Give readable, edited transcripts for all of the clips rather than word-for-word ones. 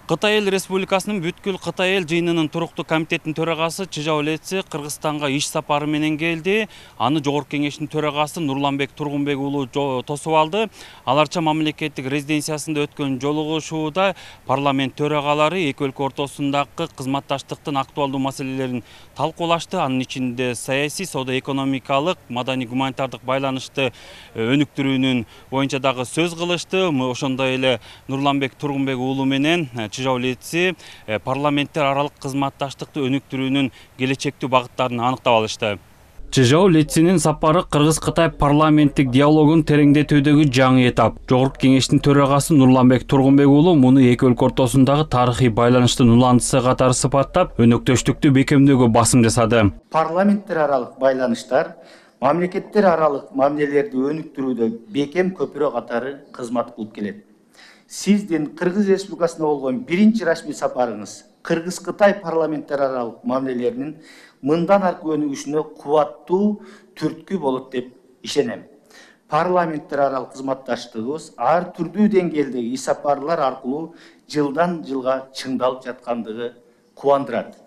Кытай Эл Республикасынын бүткүл Кытай Эл жыйынынын туруктуу комитетинин төрагасы Чижаулетси Кыргызстанга иш сапары менен келди. Аны Жогорку Кеңештин төрагасы Нурланбек Тургунбек уулу тосуп алды. Аларча мамлекеттик резиденциясында өткөн жолугушууда парламент төрагалары эки өлкө ортосундагы кызматташтыктын актуалдуу маселелерин талкуулашты. Анын ичинде саясий, соода-экономикалык, маданий-гуманитардык байланышты өнүктүрүүнүн боюнча дагы сөз кылышты. Ошондой эле Нурланбек Тургунбек уулу менен Чижаулетси парламенттер аралык кызматташтыкты өнүктүрүүнүн келечектүү багыттарын аныктап алышты. Чижаулетсинин сапары Кыргыз-Кытай парламенттик диалогун тереңдетүүдөгү жаңы этап. Жогорку Кеңештин төрагасы Нурланбек Тургунбек уулу муну эки өлкө ортосундагы тарыхый байланыштын уландысы катары сыпаттап, өнөктөштүктү бекемдөөгө басым жасады. Парламенттер аралык байланыштар мамлекеттер аралык мамилелерди өнүктүрүүдө бекем көпүрө катары кызмат кылып келет. Сиздин Кыргыз Республикасына болгон биринчи расмий сапарыңыз Кыргыз-Кытай парламенттер аралык мамилелеринин мындан аркы өнүгүшүнө кубаттуу түрткү болот деп ишенем. Парламенттер аралык кызматташтыгыбыз ар түрдүү деңгээлдеги иш сапарлар аркылуу жылдан жылга чыңдалып жаткандыгы кубандырат.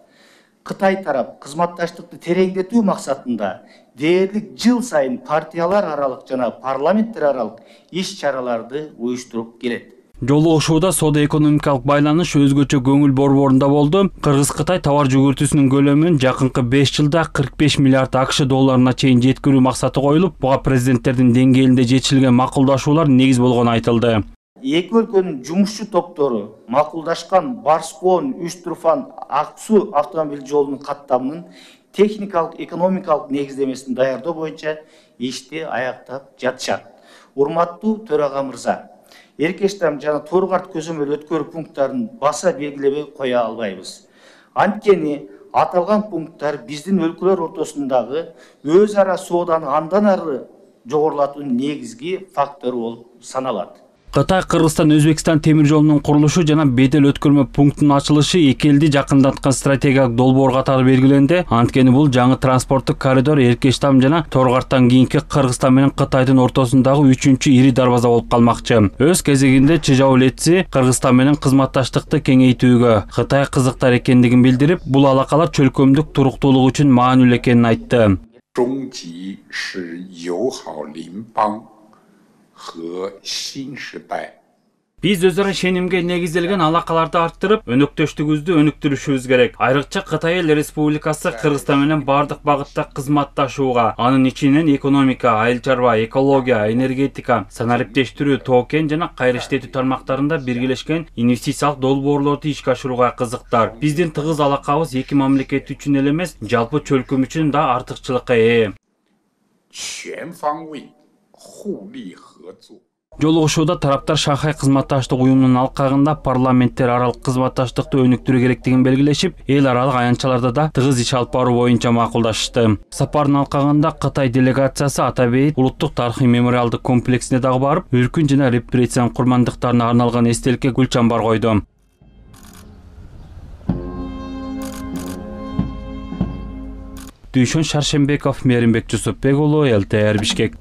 Кытай тарап кызматташтыкты тереңдетүү максатында дээрлик жыл сайын партиялар аралык жана парламенттер аралык иш чараларды уюштуруп келет. Жолугушууда соода-экономикалык байланыш өзгөчө көңүл борборунда болду. Кыргыз-Кытай товар жүгүртүүсүнүн көлөмүн жакынкы 5 жылда 45 миллиард АКШ долларына чейин жеткирүү максаты коюлуп, буга президенттердин деңгээлинде жетишилген макулдашуулар негиз болгону айтылды. Эки өлкөнүн жумушчу топтору макулдашкан Барскон, Үч-Турфан, Ак-Суу автомобиль жолунун каттамынын техникалык, экономикалык негиздемесин даярдоо боюнча ишти аяктап жатышат. Урматтуу төрага мырза, Эркештам жана Торгарт көзөмөл өткөрүү пункттарын баса белгилебей кое албайбыз. Анткени аталган пункттар биздин өлкөлөр ортосундагы өз ара сооданы андан ары жогорулатуунун негизги фактору болуп саналат. Кытай Кыргызстан-Өзбекстан темир жолунун курулушу жана бедел өткөрмө пунктунун ачылышы эки элди жакындаткан стратегиялык долбоор катары белгиленди. Анткени бул жаңы транспорттук коридор Эркештам жана Торгарттан кийинки Кыргызстан менен Кытайдын ортосундагы үчүнчү ири дарбаза болуп калмакчы. Өз кезегинде Чижаулетси Кыргызстан менен кызматташтыкты кеңейтүүгө Кытай кызыктар экендигин билдирип, бул алакалар чөлкөмдүк туруктуулук үчүн маанилүү экенин айтты. Биз өз ара ишенимге негизделген алакаларды арттырып, өнөктөштүгүбүздү өнүктүрүшүбүз керек. Айрыкча Кытай Эл Республикасы Кыргызстан менен бардык багытта кызматташууга, анын ичинен экономика, айыл чарба, экология, энергетика, санариптештирүү, тоо-кен жана кайра иштетүү тармактарында биргелешкен инвестициялык долбоорлорду ишке ашырууга кызыктар. Биздин тыгыз алакабыз эки мамлекет үчүн эле эмес, жалпы чөлкөм үчүн да артыкчылыкка ээ. Жолугушууда тараптар Шанхай кызматташтык уюмунун алкагында парламенттер аралык кызматташтыкты өнүктүрүү керектигин белгилешип, эл аралык аянтчаларда да тыгыз иш алып баруу боюнча макулдашышты. Сапардын алкагында Кытай делегациясы Атабейит улуттук тарыхый мемориалдык комплексине дагы барып, өркүн жана репрессиянын курмандыктарына арналган эстеликке гүл чамбар койду. Дүйшөн Шаршембеков, Мээринбек Жусупбек уулу, ЛТР Бишкек.